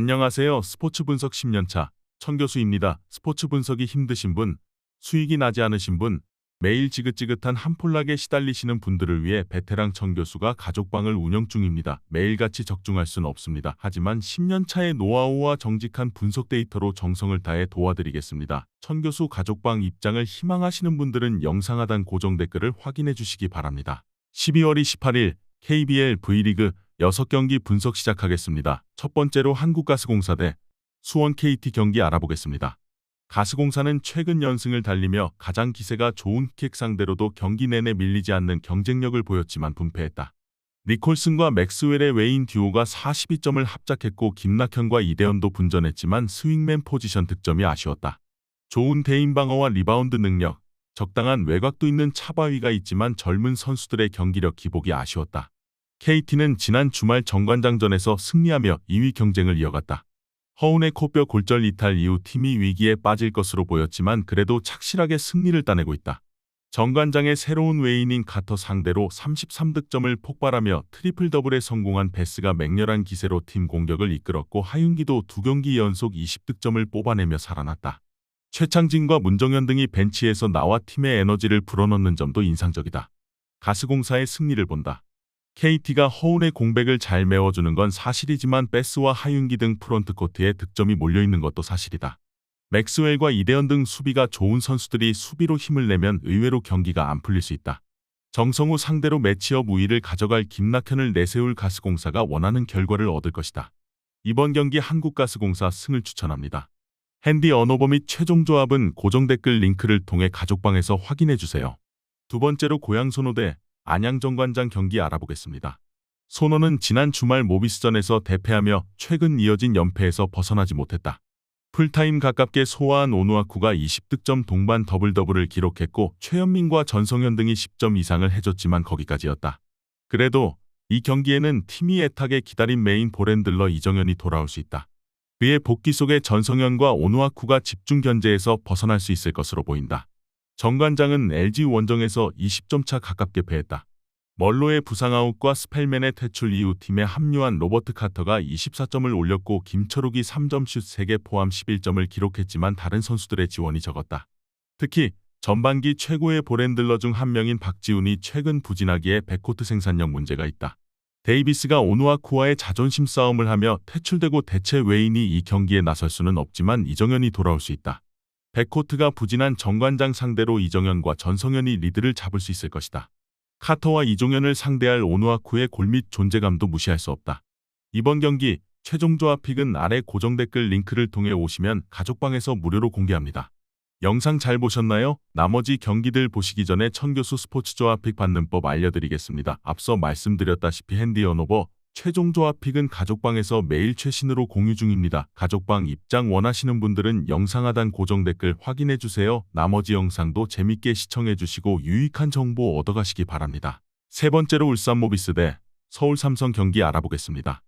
안녕하세요. 스포츠 분석 10년차 천교수입니다. 스포츠 분석이 힘드신 분, 수익이 나지 않으신 분, 매일 지긋지긋한 한폴락에 시달리시는 분들을 위해 베테랑 천교수가 가족방을 운영 중입니다. 매일같이 적중할 수는 없습니다. 하지만 10년차의 노하우와 정직한 분석 데이터로 정성을 다해 도와드리겠습니다. 천교수 가족방 입장을 희망하시는 분들은 영상 하단 고정 댓글을 확인해 주시기 바랍니다. 12월 28일 KBL V리그 6경기 분석 시작하겠습니다. 첫 번째로 한국가스공사 대 수원 KT 경기 알아보겠습니다. 가스공사는 최근 연승을 달리며 가장 기세가 좋은 킥 상대로도 경기 내내 밀리지 않는 경쟁력을 보였지만 분패했다. 니콜슨과 맥스웰의 외인 듀오가 42점을 합작했고 김낙현과 이대현도 분전했지만 스윙맨 포지션 득점이 아쉬웠다. 좋은 대인 방어와 리바운드 능력, 적당한 외곽도 있는 차바위가 있지만 젊은 선수들의 경기력 기복이 아쉬웠다. KT는 지난 주말 정관장전에서 승리하며 2위 경쟁을 이어갔다. 허운의 코뼈 골절 이탈 이후 팀이 위기에 빠질 것으로 보였지만 그래도 착실하게 승리를 따내고 있다. 정관장의 새로운 외인인 카터 상대로 33득점을 폭발하며 트리플 더블에 성공한 베스가 맹렬한 기세로 팀 공격을 이끌었고 하윤기도 2경기 연속 20득점을 뽑아내며 살아났다. 최창진과 문정현 등이 벤치에서 나와 팀의 에너지를 불어넣는 점도 인상적이다. 가스공사의 승리를 본다. KT가 허운의 공백을 잘 메워주는 건 사실이지만 베스와 하윤기 등 프론트코트에 득점이 몰려있는 것도 사실이다. 맥스웰과 이대현 등 수비가 좋은 선수들이 수비로 힘을 내면 의외로 경기가 안 풀릴 수 있다. 정성우 상대로 매치업 우위를 가져갈 김낙현을 내세울 가스공사가 원하는 결과를 얻을 것이다. 이번 경기 한국가스공사 승을 추천합니다. 핸디 언어버 및 최종 조합은 고정 댓글 링크를 통해 가족방에서 확인해주세요. 두 번째로 고양 손호 대 안양 정관장 경기 알아보겠습니다. 손호는 지난 주말 모비스전에서 대패하며 최근 이어진 연패에서 벗어나지 못했다. 풀타임 가깝게 소화한 오누아쿠가 20득점 동반 더블더블을 기록했고 최현민과 전성현 등이 10점 이상을 해줬지만 거기까지였다. 그래도 이 경기에는 팀이 애타게 기다린 메인 볼핸들러 이정현이 돌아올 수 있다. 그의 복귀 속에 전성현과 오누아쿠가 집중 견제에서 벗어날 수 있을 것으로 보인다. 정관장은 LG 원정에서 20점 차 가깝게 패했다. 멀로의 부상 아웃과 스펠맨의 퇴출 이후 팀에 합류한 로버트 카터가 24점을 올렸고 김철욱이 3점 슛 3개 포함 11점을 기록했지만 다른 선수들의 지원이 적었다. 특히 전반기 최고의 볼핸들러 중 한 명인 박지훈이 최근 부진하기에 백코트 생산력 문제가 있다. 데이비스가 오누아쿠와의 자존심 싸움을 하며 퇴출되고 대체 외인이 이 경기에 나설 수는 없지만 이정현이 돌아올 수 있다. 백코트가 부진한 정관장 상대로 이정현과 전성현이 리드를 잡을 수 있을 것이다. 카터와 이종현을 상대할 오누아쿠의 골밑 존재감도 무시할 수 없다. 이번 경기 최종 조합 픽은 아래 고정 댓글 링크를 통해 오시면 가족방에서 무료로 공개합니다. 영상 잘 보셨나요? 나머지 경기들 보시기 전에 천교수 스포츠 조합 픽 받는 법 알려드리겠습니다. 앞서 말씀드렸다시피 핸디 언어버 최종 조합 픽은 가족방에서 매일 최신으로 공유 중입니다. 가족방 입장 원하시는 분들은 영상 하단 고정 댓글 확인해주세요. 나머지 영상도 재밌게 시청해주시고 유익한 정보 얻어가시기 바랍니다. 세 번째로 울산 모비스 대 서울 삼성 경기 알아보겠습니다.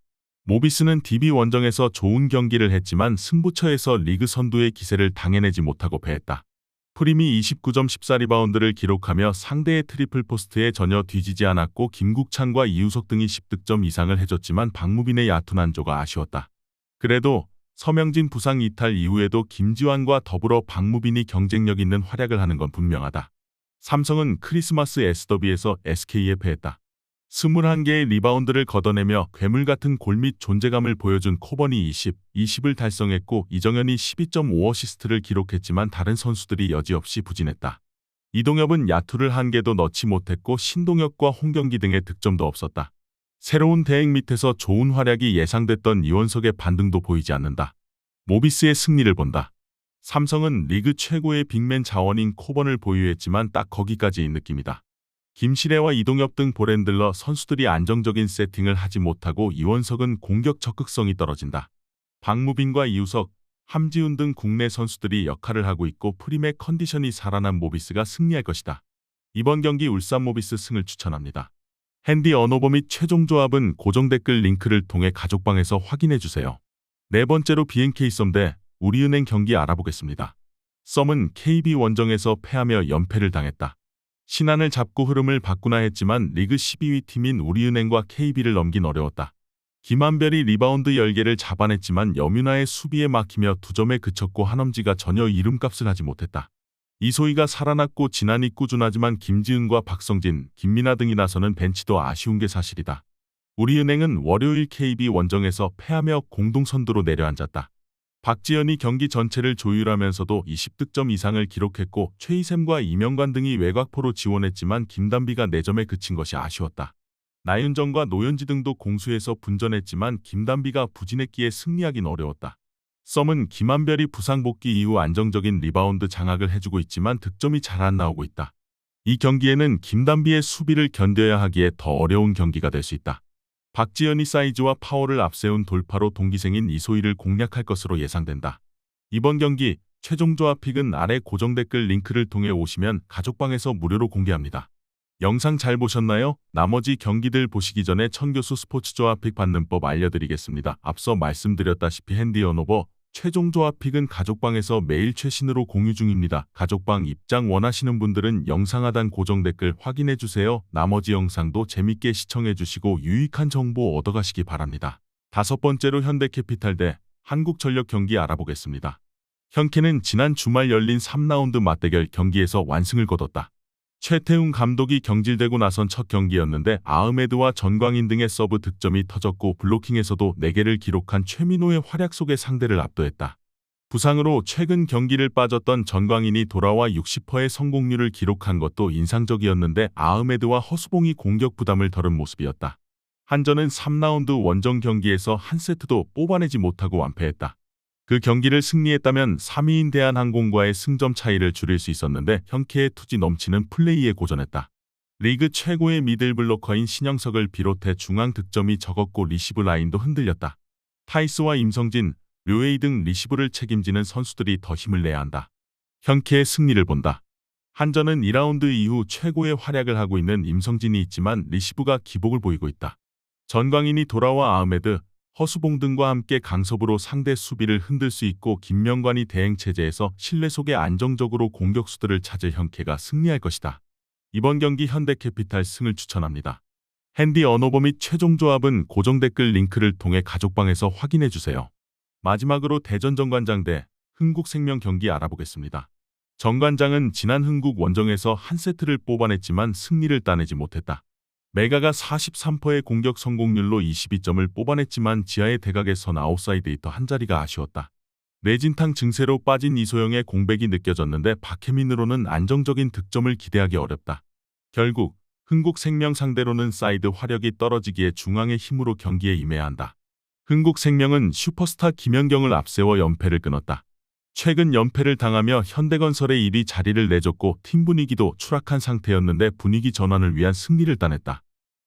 모비스는 DB 원정에서 좋은 경기를 했지만 승부처에서 리그 선두의 기세를 당해내지 못하고 패했다. 프림이 29점 14리바운드를 기록하며 상대의 트리플 포스트에 전혀 뒤지지 않았고 김국찬과 이우석 등이 10득점 이상을 해줬지만 박무빈의 얕은 안조가 아쉬웠다. 그래도 서명진 부상 이탈 이후에도 김지환과 더불어 박무빈이 경쟁력 있는 활약을 하는 건 분명하다. 삼성은 크리스마스 S더비에서 SK에 패했다. 21개의 리바운드를 걷어내며 괴물 같은 골밑 존재감을 보여준 코번이 20을 달성했고 이정현이 12.5어시스트를 기록했지만 다른 선수들이 여지없이 부진했다. 이동엽은 야투를 한 개도 넣지 못했고 신동엽과 홍경기 등의 득점도 없었다. 새로운 대행 밑에서 좋은 활약이 예상됐던 이원석의 반등도 보이지 않는다. 모비스의 승리를 본다. 삼성은 리그 최고의 빅맨 자원인 코번을 보유했지만 딱 거기까지인 느낌이다. 김시래와 이동엽 등 볼핸들러 선수들이 안정적인 세팅을 하지 못하고 이원석은 공격 적극성이 떨어진다. 박무빈과 이우석, 함지훈 등 국내 선수들이 역할을 하고 있고 프림의 컨디션이 살아난 모비스가 승리할 것이다. 이번 경기 울산 모비스 승을 추천합니다. 핸디 언어버 및 최종 조합은 고정 댓글 링크를 통해 가족방에서 확인해주세요. 네 번째로 BNK 썸 대 우리은행 경기 알아보겠습니다. 썸은 KB 원정에서 패하며 연패를 당했다. 신안을 잡고 흐름을 바꾸나 했지만 리그 12위 팀인 우리은행과 KB를 넘긴 어려웠다. 김한별이 리바운드 열개를 잡아냈지만 염윤아의 수비에 막히며 2점에 그쳤고 한엄지가 전혀 이름값을 하지 못했다. 이소희가 살아났고 진한이 꾸준하지만 김지은과 박성진, 김민아 등이 나서는 벤치도 아쉬운 게 사실이다. 우리은행은 월요일 KB 원정에서 패하며 공동선두로 내려앉았다. 박지현이 경기 전체를 조율하면서도 20득점 이상을 기록했고 최희샘과 이명관 등이 외곽포로 지원했지만 김단비가 4점에 그친 것이 아쉬웠다. 나윤정과 노현지 등도 공수에서 분전했지만 김단비가 부진했기에 승리하긴 어려웠다. 썸은 김한별이 부상 복귀 이후 안정적인 리바운드 장악을 해주고 있지만 득점이 잘 안 나오고 있다. 이 경기에는 김단비의 수비를 견뎌야 하기에 더 어려운 경기가 될 수 있다. 박지현이 사이즈와 파워를 앞세운 돌파로 동기생인 이소희를 공략할 것으로 예상된다. 이번 경기 최종 조합픽은 아래 고정 댓글 링크를 통해 오시면 가족방에서 무료로 공개합니다. 영상 잘 보셨나요? 나머지 경기들 보시기 전에 천교수 스포츠 조합픽 받는 법 알려드리겠습니다. 앞서 말씀드렸다시피 핸디 언오버 최종 조합픽은 가족방에서 매일 최신으로 공유 중입니다. 가족방 입장 원하시는 분들은 영상 하단 고정 댓글 확인해주세요. 나머지 영상도 재밌게 시청해주시고 유익한 정보 얻어가시기 바랍니다. 5번째로 현대캐피탈 대 한국전력 경기 알아보겠습니다. 현캐는 지난 주말 열린 3라운드 맞대결 경기에서 완승을 거뒀다. 최태웅 감독이 경질되고 나선 첫 경기였는데 아흐메드와 전광인 등의 서브 득점이 터졌고 블로킹에서도 4개를 기록한 최민호의 활약 속에 상대를 압도했다. 부상으로 최근 경기를 빠졌던 전광인이 돌아와 60%의 성공률을 기록한 것도 인상적이었는데 아흐메드와 허수봉이 공격 부담을 덜은 모습이었다. 한전은 3라운드 원정 경기에서 한 세트도 뽑아내지 못하고 완패했다. 그 경기를 승리했다면 3위인 대한항공과의 승점 차이를 줄일 수 있었는데 현캐의 투지 넘치는 플레이에 고전했다. 리그 최고의 미들블로커인 신영석을 비롯해 중앙 득점이 적었고 리시브 라인도 흔들렸다. 타이스와 임성진, 류에이 등 리시브를 책임지는 선수들이 더 힘을 내야 한다. 현캐의 승리를 본다. 한전은 2라운드 이후 최고의 활약을 하고 있는 임성진이 있지만 리시브가 기복을 보이고 있다. 전광인이 돌아와 아흐메드, 허수봉 등과 함께 강섭으로 상대 수비를 흔들 수 있고 김명관이 대행체제에서 실내 속에 안정적으로 공격수들을 찾을 현캐가 승리할 것이다. 이번 경기 현대캐피탈 승을 추천합니다. 핸디 언오버 및 최종 조합은 고정 댓글 링크를 통해 가족방에서 확인해주세요. 마지막으로 대전 정관장 대 흥국생명 경기 알아보겠습니다. 정관장은 지난 흥국 원정에서 한 세트를 뽑아냈지만 승리를 따내지 못했다. 메가가 43%의 공격 성공률로 22점을 뽑아냈지만 지하의 대각에선 아웃사이드 히터 한 자리가 아쉬웠다. 뇌진탕 증세로 빠진 이소영의 공백이 느껴졌는데 박혜민으로는 안정적인 득점을 기대하기 어렵다. 결국 흥국생명 상대로는 사이드 화력이 떨어지기에 중앙의 힘으로 경기에 임해야 한다. 흥국생명은 슈퍼스타 김연경을 앞세워 연패를 끊었다. 최근 연패를 당하며 현대건설의 1위 자리를 내줬고 팀 분위기도 추락한 상태였는데 분위기 전환을 위한 승리를 따냈다.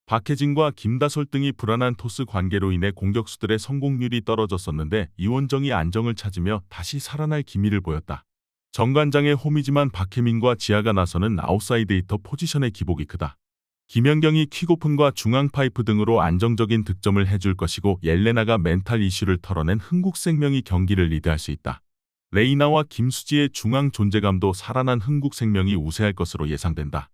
박혜진과 김다솔 등이 불안한 토스 관계로 인해 공격수들의 성공률이 떨어졌었는데 이원정이 안정을 찾으며 다시 살아날 기미를 보였다. 정관장의 홈이지만 박혜민과 지아가 나서는 아웃사이드 히터 포지션의 기복이 크다. 김연경이 킥오픈과 중앙 파이프 등으로 안정적인 득점을 해줄 것이고 옐레나가 멘탈 이슈를 털어낸 흥국생명이 경기를 리드할 수 있다. 레이나와 김수지의 중앙 존재감도 살아난 흥국생명이 우세할 것으로 예상된다.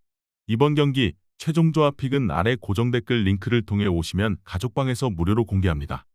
이번 경기 최종 조합픽은 아래 고정 댓글 링크를 통해 오시면 가족방에서 무료로 공개합니다.